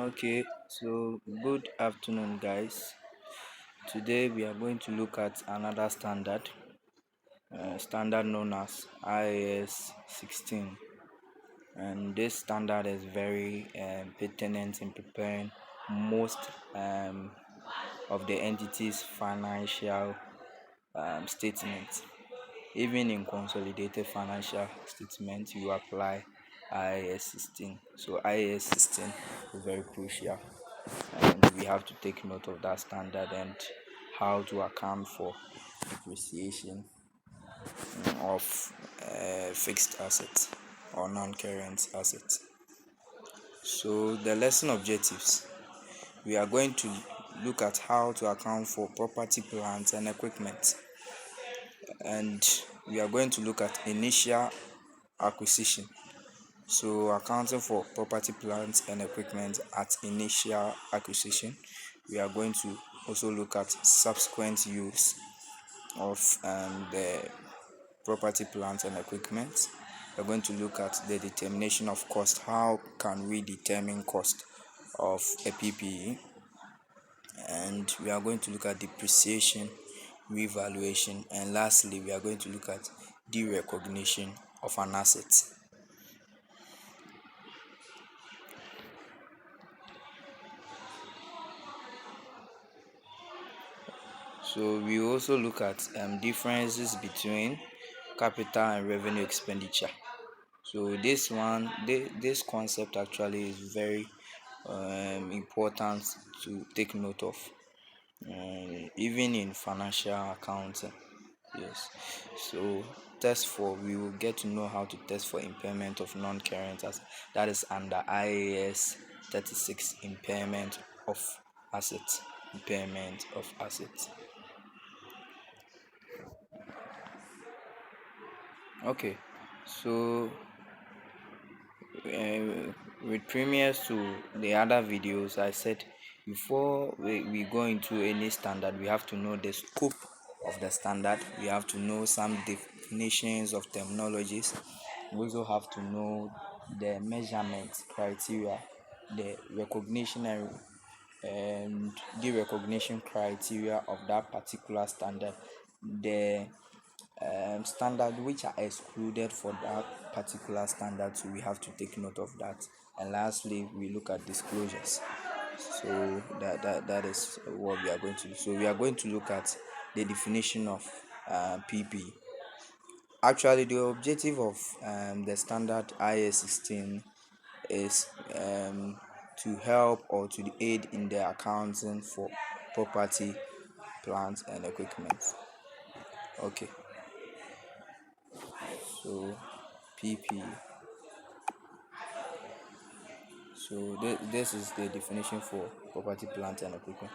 Okay, so good afternoon, guys. Today we are going to look at another standard known as IAS 16, and this standard is very pertinent in preparing most of the entity's financial statements. Even in consolidated financial statements, you apply IAS 16. So IAS 16 is very crucial, and we have to take note of that standard and how to account for depreciation of fixed assets or non-current assets. So the lesson objectives, we are going to look at how to account for property, plants and equipment, and we are going to look at initial acquisition. So accounting for property, plants and equipment at initial acquisition. We are going to also look at subsequent use of the property, plant and equipment. We're going to look at the determination of cost. How can we determine cost of a PPE? And we are going to look at depreciation, revaluation, and lastly we are going to look at derecognition of an asset. So we also look at differences between capital and revenue expenditure. So this concept actually is very important to take note of, even in financial accounting. Yes. So we will get to know how to test for impairment of non-current assets. That is under IAS 36, impairment of assets. Impairment of assets. Okay, so with premiers to the other videos, I said before we go into any standard, we have to know the scope of the standard. We have to know some definitions of terminologies. We also have to know the measurement criteria, the recognition and the recognition criteria of that particular standard, the standard which are excluded for that particular standard, so we have to take note of that. And lastly, we look at disclosures. So that is what we are going to do. So we are going to look at the definition of PP. Actually, the objective of the standard IAS 16 is to help or to aid in the accounting for property, plant and equipment. Okay, so PP. So this is the definition for property, plant and equipment.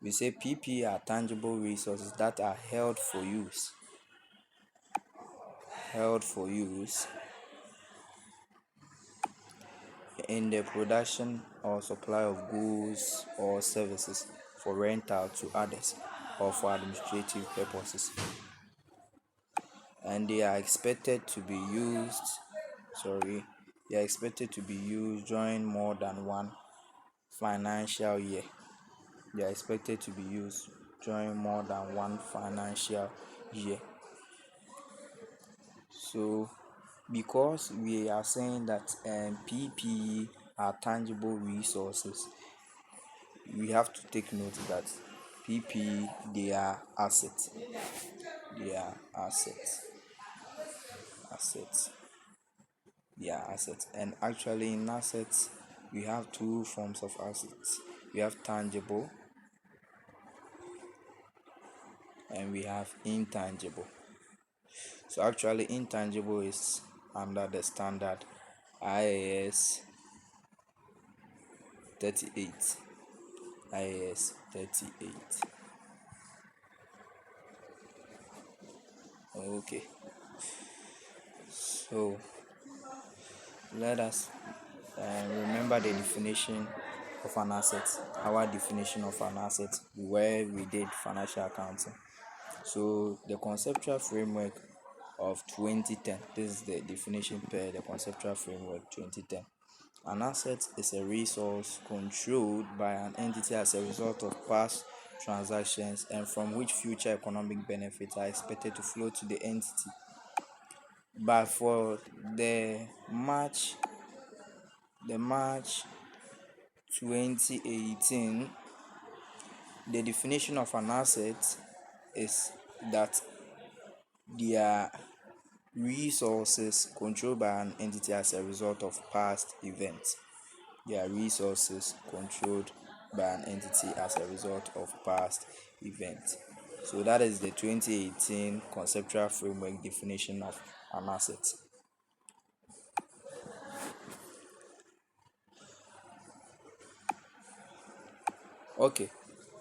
We say PP are tangible resources that are held for use in the production or supply of goods or services for rental to others or for administrative purposes, and they are expected to be used during more than one financial year. They are expected to be used during more than one financial year. So because we are saying that PPE are tangible resources, we have to take note that PPE, they are assets. They are assets. They are assets. And actually in assets, we have two forms of assets. We have tangible and we have intangible. So actually intangible is under the standard IAS 38. IAS 38. Okay, so let us remember the definition of an asset, our definition of an asset where we did financial accounting. So the conceptual framework of 2010, this is the definition per the conceptual framework 2010. An asset is a resource controlled by an entity as a result of past transactions and from which future economic benefits are expected to flow to the entity. But for the March 2018, the definition of an asset is that they are resources controlled by an entity as a result of past events. They are resources controlled by an entity as a result of past events. So that is the 2018 conceptual framework definition of an asset. Okay,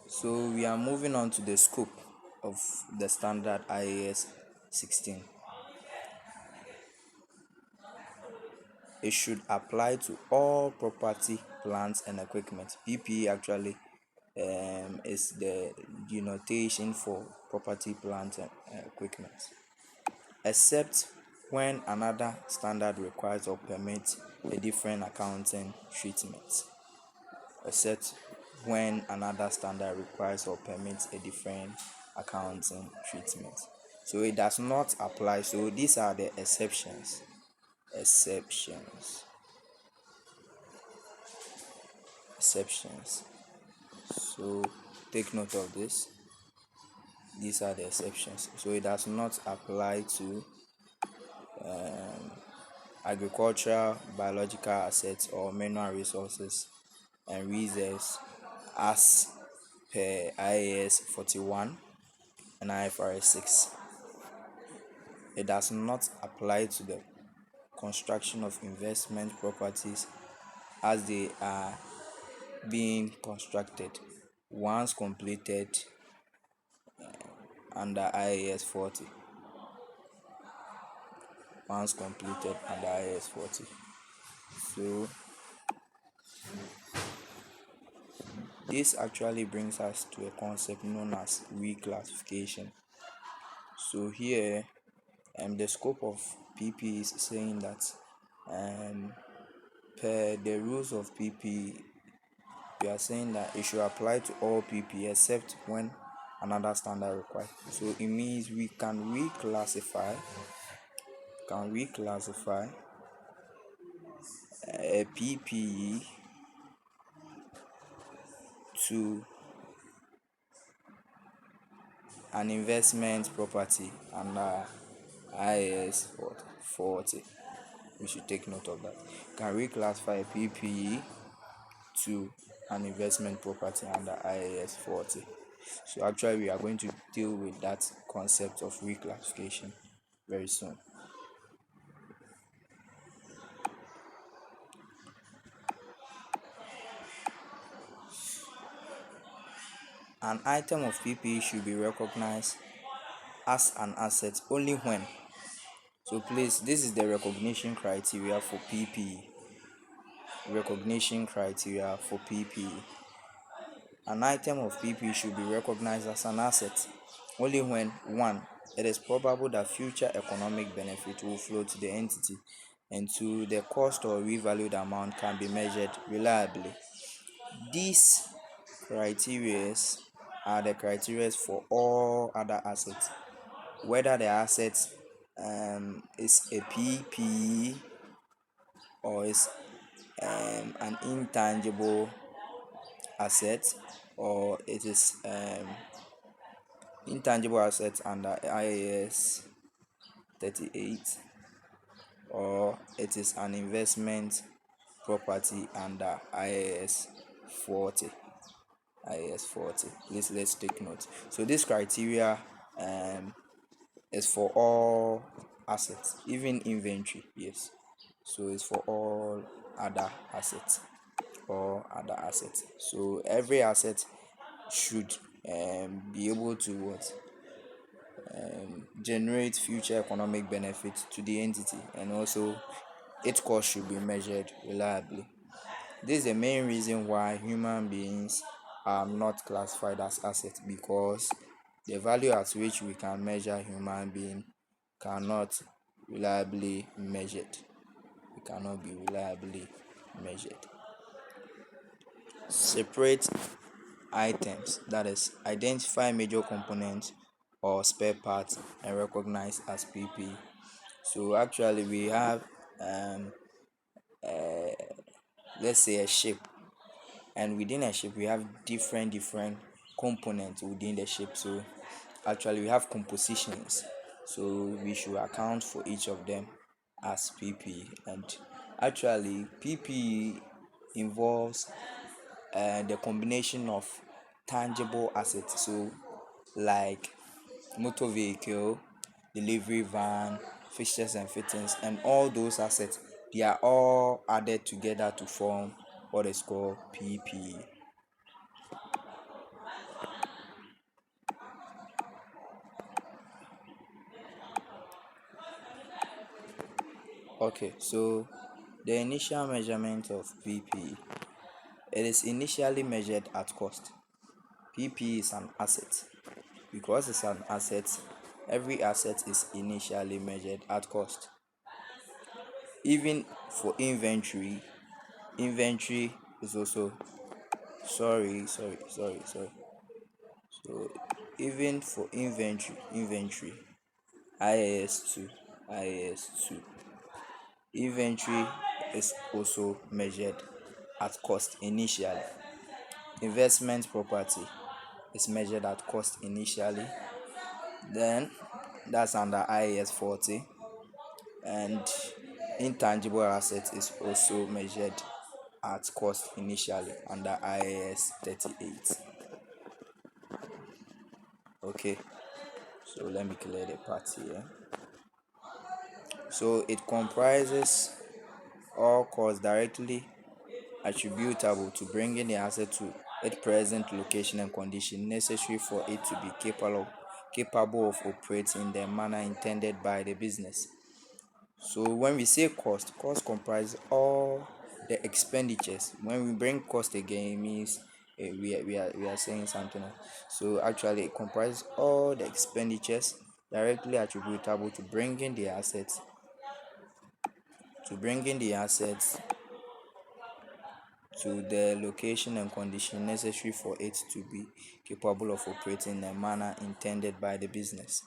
so we are moving on to the scope of the standard IAS 16. It should apply to all property, plants, and equipment. PPE actually is the denotation for property, plant, and equipment, except when another standard requires or permits a different accounting treatment. Except when another standard requires or permits a different accounting treatment. So it does not apply. So these are the exceptions. Exceptions. Exceptions. So take note of this. These are the exceptions. So it does not apply to agricultural, biological assets, or mineral resources and reserves as per IAS 41 and IFRS 6. It does not apply to the construction of investment properties as they are being constructed once completed under IAS 40. Once completed under IAS 40. So this actually brings us to a concept known as reclassification. So here, the scope of PP is saying that per the rules of PP, we are saying that it should apply to all PP except when another standard requires. So it means we can reclassify a PPE to an investment property under IAS 40. We should take note of that. Can reclassify a PPE to an investment property under IAS 40. So actually we are going to deal with that concept of reclassification very soon. An item of PPE should be recognized as an asset only when. So please, this is the recognition criteria for PPE. Recognition criteria for PPE. An item of PPE should be recognized as an asset only when 1. It is probable that future economic benefit will flow to the entity, and 2. The cost or revalued amount can be measured reliably. These criteria are the criteria for all other assets, whether the asset is a PPE or is an intangible asset, or it is intangible assets under IAS 38, or it is an investment property under IAS 40. IAS 40. Please let's take note. So this criteria is for all assets, even inventory. Yes. So it's for all other assets. All other assets. So every asset should be able to generate future economic benefit to the entity, and also its cost should be measured reliably. This is the main reason why human beings are not classified as assets, because the value at which we can measure human being cannot reliably measured. It cannot be reliably measured. Separate items, that is, identify major components or spare parts and recognize as PP. So actually we have um let's say a ship, and within a ship we have different components within the ship. So actually we have compositions, so we should account for each of them as PP. And actually PP involves the combination of tangible assets, so like motor vehicle, delivery van, fixtures and fittings, and all those assets, they are all added together to form what is called PP. Okay, so the initial measurement of PP, it is initially measured at cost. PP is an asset. Because it's an asset, every asset is initially measured at cost. Even for inventory is also, sorry. So even for inventory, IAS 2, IAS 2, inventory is also measured at cost initially. Investment property is measured at cost initially. Then that's under IAS 40, and intangible assets is also measured at cost initially under IAS 38. Okay, so let me clear the part here. So it comprises all costs directly attributable to bringing the asset to its present location and condition necessary for it to be capable of operating in the manner intended by the business. So when we say cost comprise all the expenditures. When we bring cost again, it means we are saying something else. So actually, it comprises all the expenditures directly attributable to bringing the assets to the location and condition necessary for it to be capable of operating in the manner intended by the business.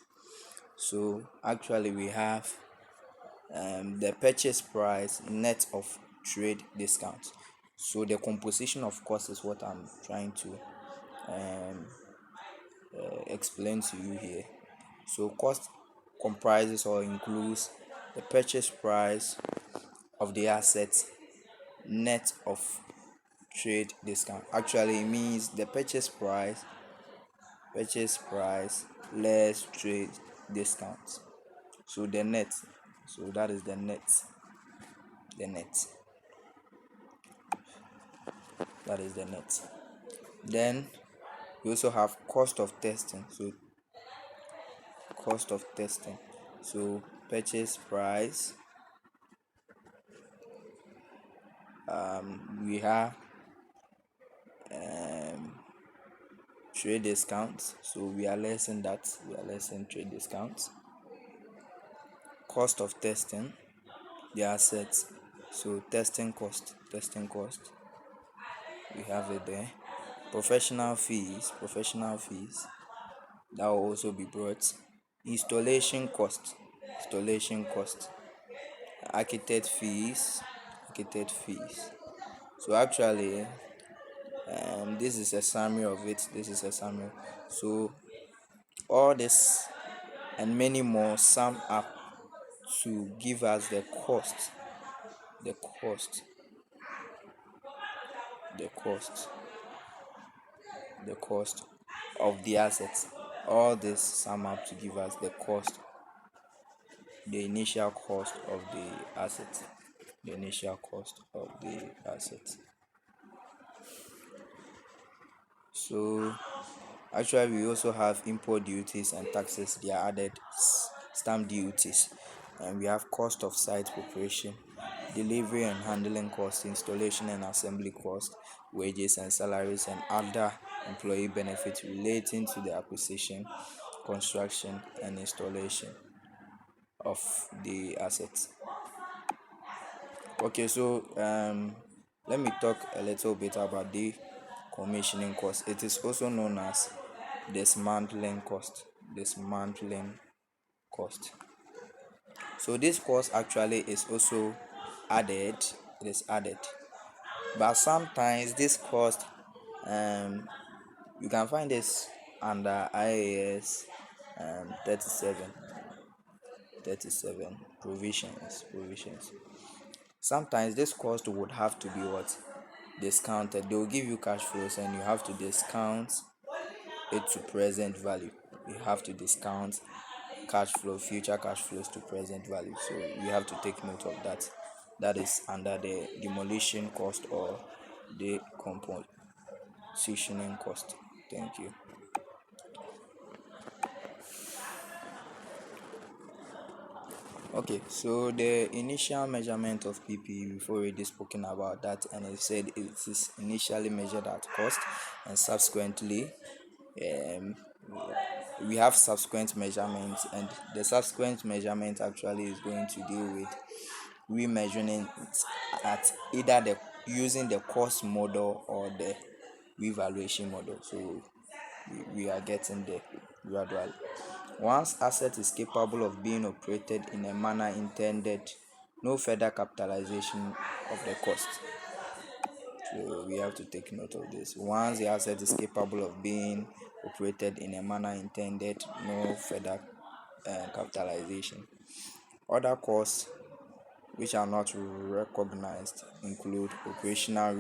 So actually, we have the purchase price net of trade discount. So the composition of cost is what I'm trying to um, explain to you here. So cost comprises or includes the purchase price of the asset net of trade discount. Actually, it means the purchase price less trade discount. So the net, so that is the net, that is the net. Then we also have cost of testing. So cost of testing. So purchase price. We have um, trade discounts. So we are lessing that. We are lessing trade discounts. Cost of testing the assets. So testing cost. We have it there. Professional fees. That will also be brought. Installation cost. Architect fees. So actually, this is a summary of it. So all this and many more sum up to give us the cost, the cost, the cost, the cost of the assets. All this sum up to give us the cost, the initial cost of the asset. The initial cost of the asset. So actually, we also have import duties and taxes. They are added stamp duties, and we have cost of site preparation, delivery and handling costs, installation and assembly costs, wages and salaries, and other employee benefits relating to the acquisition, construction, and installation of the assets. Okay, so let me talk a little bit about the commissioning cost. It is also known as dismantling cost. Dismantling cost. So this cost actually is also added. It is added, but sometimes this cost, um you can find this under IAS 37 provisions. Sometimes this cost would have to be what discounted. They will give you cash flows and you have to discount it to present value. You have to discount future cash flows to present value. So you have to take note of that. That is under the demolition cost or the compositioning cost. Thank you. Okay, so the initial measurement of PPE, we've already spoken about that, and it said it is initially measured at cost, and subsequently, um, we have subsequent measurements, and the subsequent measurement actually is going to deal with remeasuring it at either the using the cost model or the revaluation model. So we are getting there gradually. Once asset is capable of being operated in a manner intended, no further capitalization of the cost. So we have to take note of this. Once the asset is capable of being operated in a manner intended, no further capitalization. Other costs which are not recognized include operational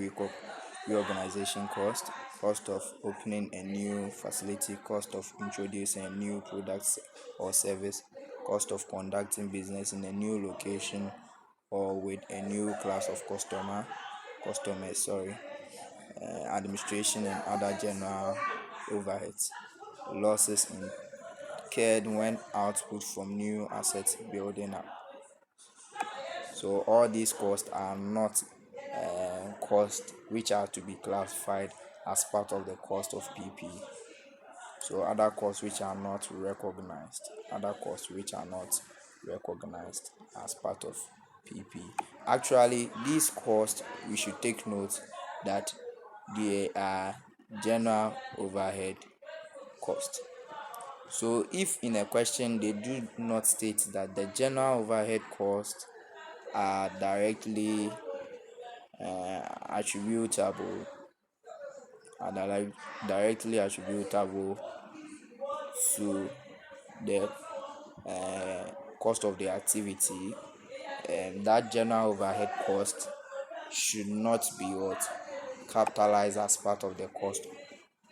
reorganization cost, cost of opening a new facility, cost of introducing a new product or service, cost of conducting business in a new location or with a new class of customers, administration and other general overheads, losses incurred when output from new assets building up. So all these costs are not costs which are to be classified as part of the cost of PPE. So other costs which are not recognized as part of PPE. Actually, these costs we should take note that they are general overhead cost. So if in a question they do not state that the general overhead costs are attributable directly attributable to the cost of the activity, that general overhead cost should not be what capitalized as part of the cost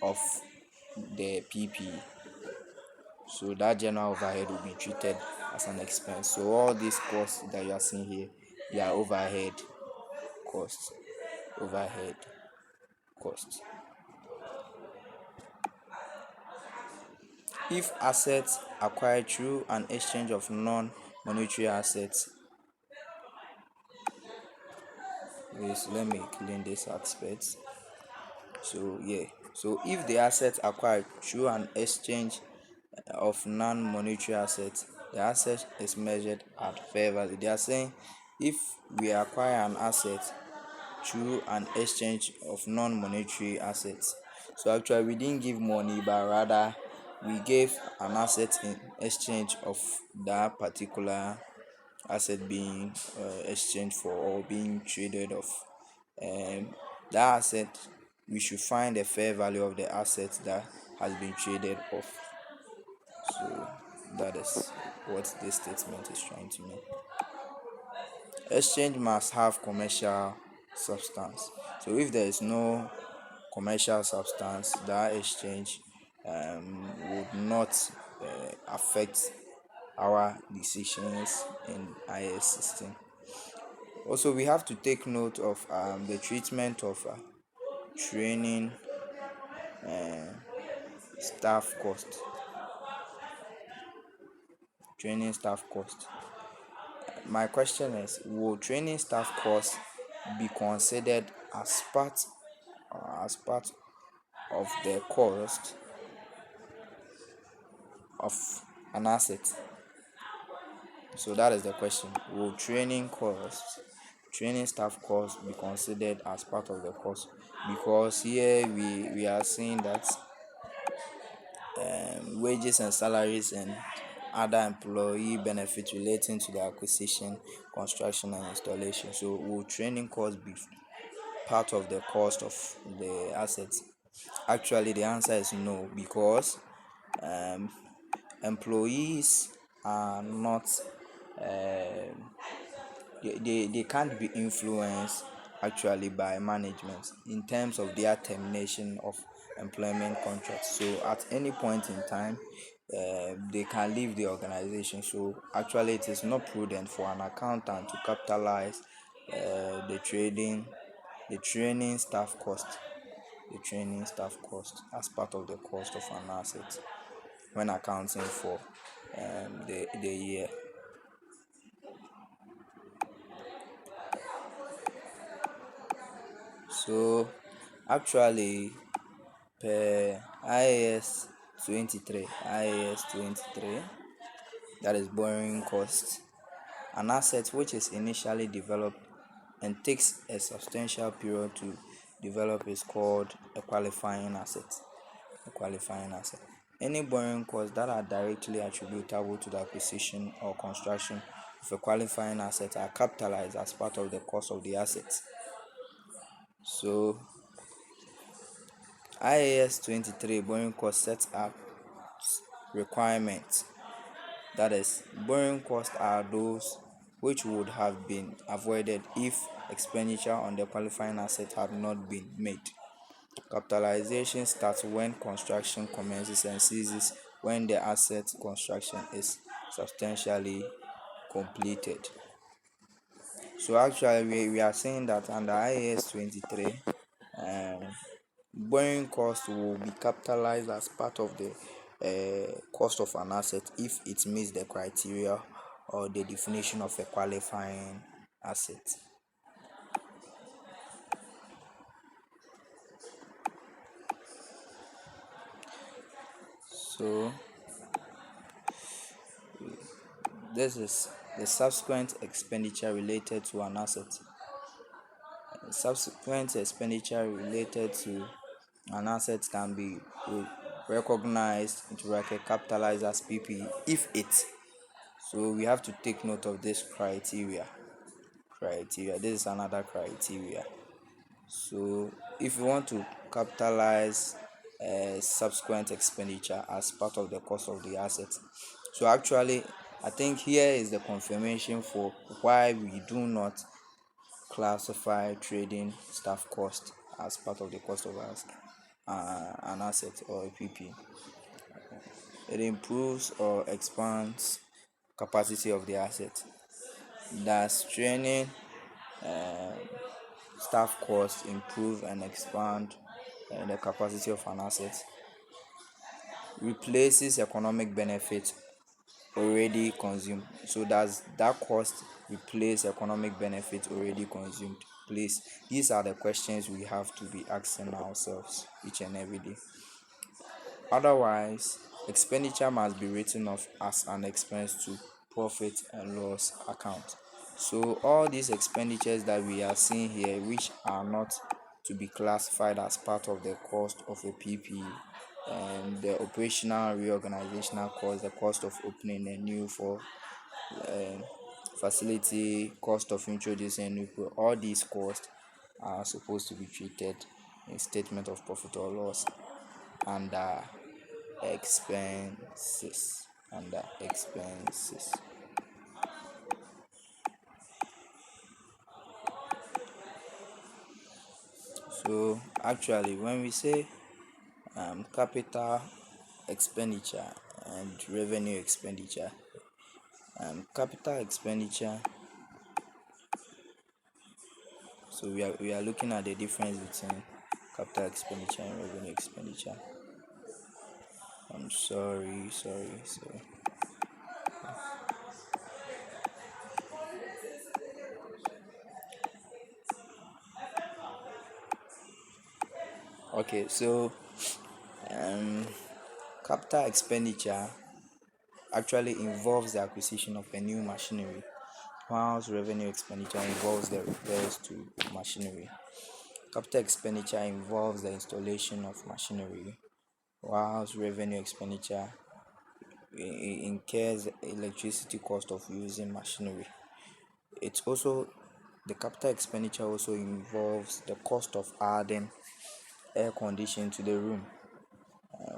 of the PPE. So that general overhead will be treated as an expense. So all these costs that you are seeing here, they are overhead costs. Overhead costs. If assets acquired through an exchange of non-monetary assets, let me clean this aspect. So if the assets acquired through an exchange of non-monetary assets, the asset is measured at fair value. They are saying if we acquire an asset through an exchange of non-monetary assets, so actually we didn't give money, but rather we gave an asset in exchange of that particular asset being exchanged for or being traded off. That asset, we should find the fair value of the asset that has been traded off. So that is what this statement is trying to mean. Exchange must have commercial substance. So if there is no commercial substance, that exchange would not affect our decisions in IS 16. Also, we have to take note of the treatment of training staff cost. Training staff cost. My question is, will training staff cost be considered as part of the cost of an asset? So that is the question. Will training staff cost be considered as part of the cost? Because here we are seeing that wages and salaries and other employee benefits relating to the acquisition, construction, and installation. So, will training cost be part of the cost of the assets? Actually, the answer is no, because um, employees are not um they can't be influenced actually by management in terms of their termination of employment contracts. So at any point in time, they can leave the organization. So actually, it is not prudent for an accountant to capitalize the training staff cost, as part of the cost of an asset when accounting for the year. So actually, per IAS 23, that is borrowing cost, an asset which is initially developed and takes a substantial period to develop is called a qualifying asset. Any borrowing costs that are directly attributable to the acquisition or construction of a qualifying asset are capitalized as part of the cost of the asset. So IAS 23 borrowing cost sets up requirements. That is, borrowing costs are those which would have been avoided if expenditure on the qualifying asset had not been made. Capitalization starts when construction commences and ceases when the asset construction is substantially completed. So actually, we are saying that under IAS 23, borrowing cost will be capitalized as part of the cost of an asset if it meets the criteria or the definition of a qualifying asset. So this is the subsequent expenditure related to an asset. Subsequent expenditure related to an asset can be recognized into bracket capitalized as PP if it. So we have to take note of this criteria. This is another criteria. So if you want to capitalize subsequent expenditure as part of the cost of the asset, so actually I think here is the confirmation for why we do not classify trading staff cost as part of the cost of an asset or a PP. It improves or expands capacity of the asset. Thus, training staff costs improve and expand the capacity of an asset. Replaces economic benefit already consumed. So does that cost replace economic benefit already consumed? Please, these are the questions we have to be asking ourselves each and every day. Otherwise, expenditure must be written off as an expense to profit and loss account. So all these expenditures that we are seeing here, which are not to be classified as part of the cost of a PP, and the operational reorganizational cost, the cost of opening a new for facility, cost of introducing a new all these costs are supposed to be treated in statement of profit or loss under expenses. So actually, when we say capital expenditure and revenue expenditure, capital expenditure, so we are looking at the difference between capital expenditure and revenue expenditure. I'm sorry. Okay, so capital expenditure actually involves the acquisition of a new machinery whilst revenue expenditure involves the repairs to machinery. Capital expenditure involves the installation of machinery, whilst revenue expenditure incurs electricity cost of using machinery. It's also the capital expenditure also involves the cost of adding air conditioning to the room,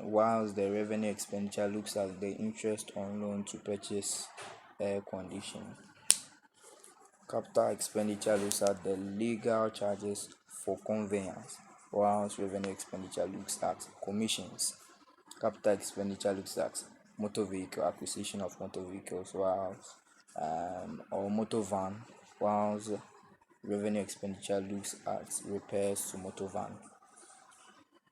whilst the revenue expenditure looks at the interest on loan to purchase air conditioning. Capital expenditure looks at the legal charges for conveyance, whilst revenue expenditure looks at commissions. Capital expenditure looks at motor vehicle acquisition of motor vehicles, whilst or motor van, whilst revenue expenditure looks at repairs to motor van.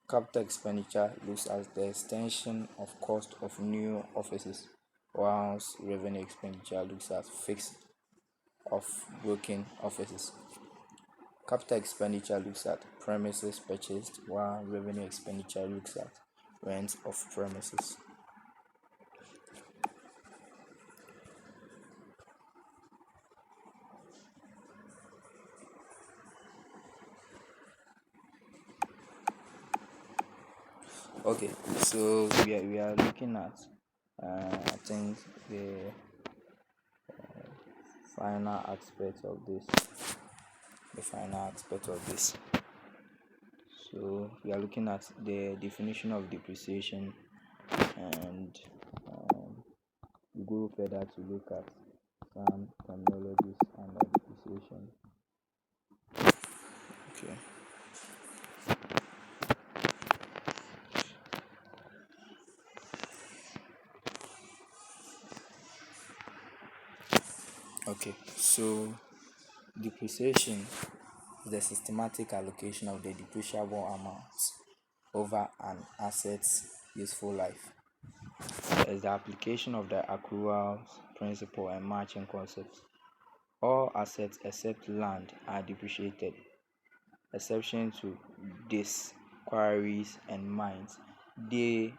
Capital expenditure looks at the extension of cost of new offices, whilst revenue expenditure looks at fixed of broken offices. Capital expenditure looks at premises purchased, while revenue expenditure looks at rent of premises. Okay, so we are looking at I think final aspect of this the final aspect of this. So we are looking at the definition of depreciation, and we go further to look at some terminologies under depreciation. Okay. Okay, so depreciation is the systematic allocation of the depreciable amounts over an asset's useful life. As the application of the accrual principle and matching concepts. All assets except land are depreciated, exception to this quarries and mines. They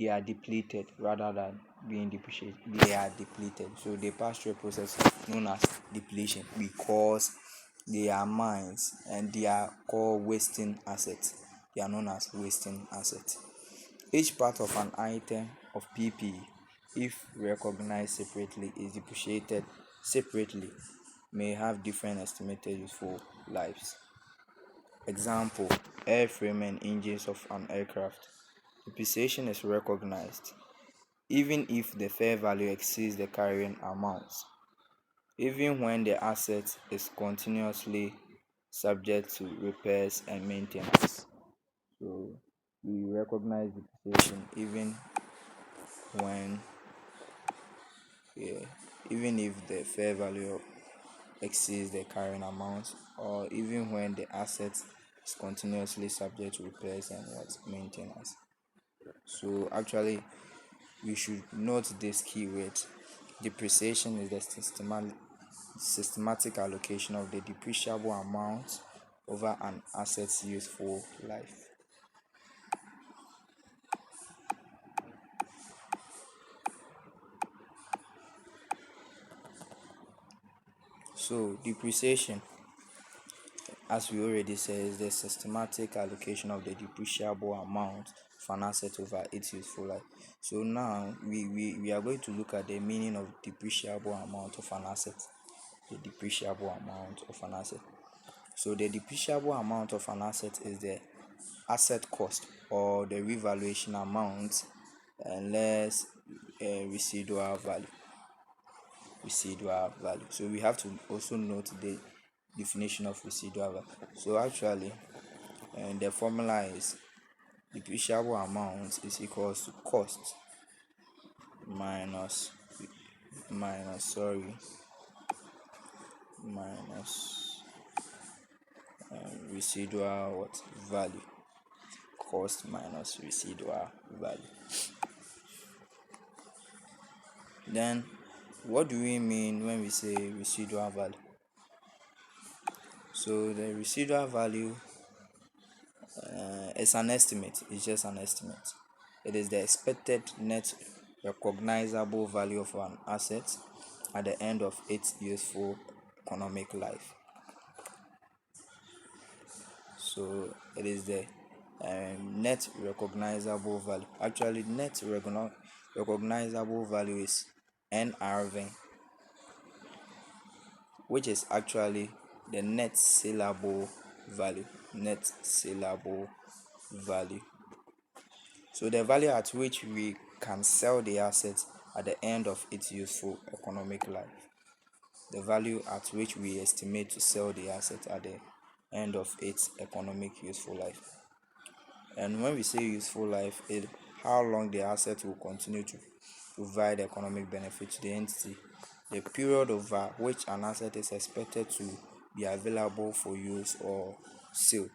are depleted rather than being depreciated. They are depleted. So they pass through a process known as depletion because they are mines and they are called wasting assets. They are known as wasting assets. Each part of an item of PPE, if recognized separately, is depreciated separately, may have different estimated useful lives. Example: airframe and engines of an aircraft. Depreciation is recognized even if the fair value exceeds the carrying amount, even when the asset is continuously subject to repairs and maintenance. So we recognize depreciation when yeah, even if the fair value exceeds the carrying amount, or even when the asset is continuously subject to repairs and what maintenance. So actually we should note this keyword. Depreciation is the systematic allocation of the depreciable amount over an asset's useful life. So depreciation, as we already said, is the systematic allocation of the depreciable amount of an asset over its useful life. So now we are going to look at the meaning of depreciable amount of an asset. The depreciable amount of an asset. So the depreciable amount of an asset is the asset cost or the revaluation amount and less residual value. So we have to also note the definition of residual value. So actually, the formula is depreciable amount is equals to cost minus residual value. Cost minus residual value. Then what do we mean when we say residual value? So the residual value is an estimate. It's just an estimate. It is the expected net recognizable value of an asset at the end of its useful economic life. So it is the net recognizable value. Actually, recognizable value is NRV, which is actually the net saleable value. Net saleable value. So the value at which we can sell the asset at the end of its useful economic life. The value at which we estimate to sell the asset at the end of its economic useful life. And when we say useful life, it how long the asset will continue to provide economic benefit to the entity, the period over which an asset is expected to be available for use or sale,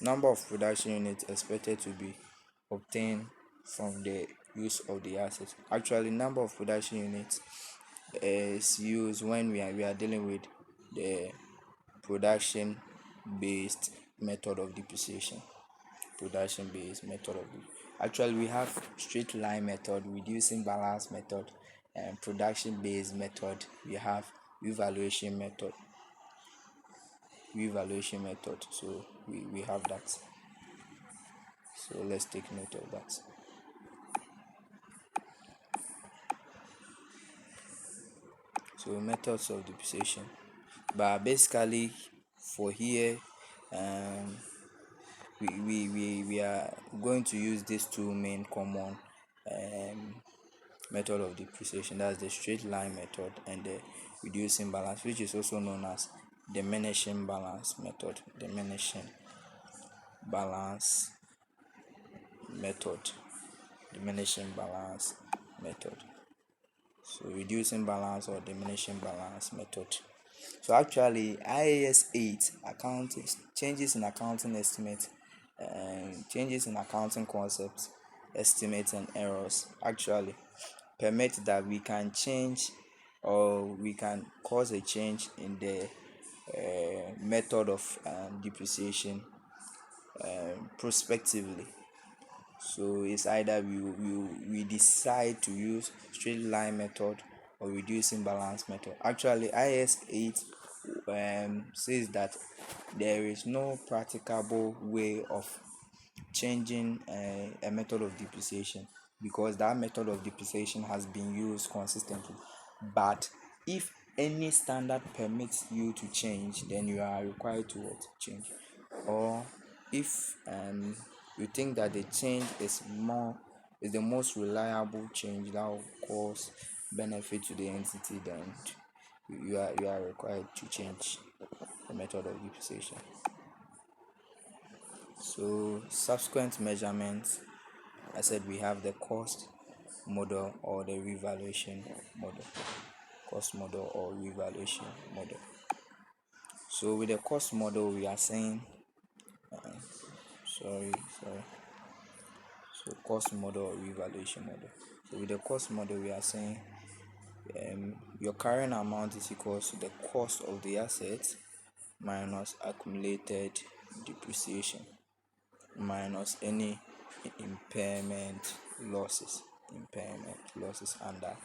number of production units expected to be obtained from the use of the asset. Actually, number of production units is used when we are dealing with the production based method of depreciation. Production based method of Actually, we have straight line method, reducing balance method, and production based method. We have revaluation method. So we have that. So let's take note of that. So methods of depreciation, but basically for here, we are going to use these two main common method of depreciation. That's the straight line method and the reducing balance, which is also known as diminishing balance method. Diminishing balance method. So reducing balance or diminishing balance method. So actually, IAS 8 accounting changes in accounting estimate, changes in accounting concepts, estimates and errors actually permit that we can change or we can cause a change in the method of depreciation prospectively. So it's either we decide to use straight line method or reducing balance method. Actually, IS 8 says that there is no practicable way of changing a method of depreciation, because that method of depreciation has been used consistently. But if any standard permits you to change, then you are required to change. Or if you think that the change is the most reliable change that will cause benefit to the entity, then you are required to change the method of depreciation. So subsequent measurements, I said we have the cost model or the revaluation model. Cost model or revaluation model. So with the cost model, we are saying so cost model or revaluation model. So with the cost model, we are saying your current amount is equal to the cost of the asset minus accumulated depreciation minus any impairment losses under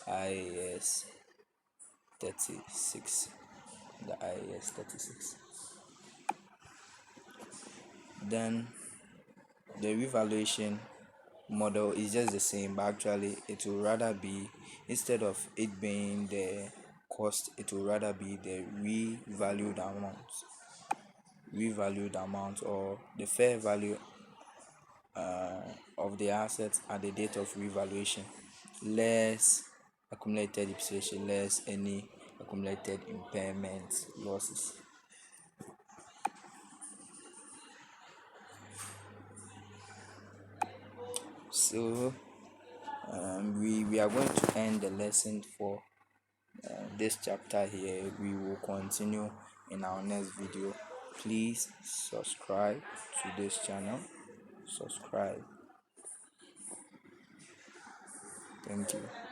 IAS 36. The IAS 36. Then the revaluation model is just the same, but actually it will rather be, instead of it being the cost, it will rather be the revalued amount or the fair value of the assets at the date of revaluation, less accumulated depreciation, less any accumulated impairment losses. So we are going to end the lesson for this chapter here. We will continue in our next video. Please subscribe to this channel. Thank you.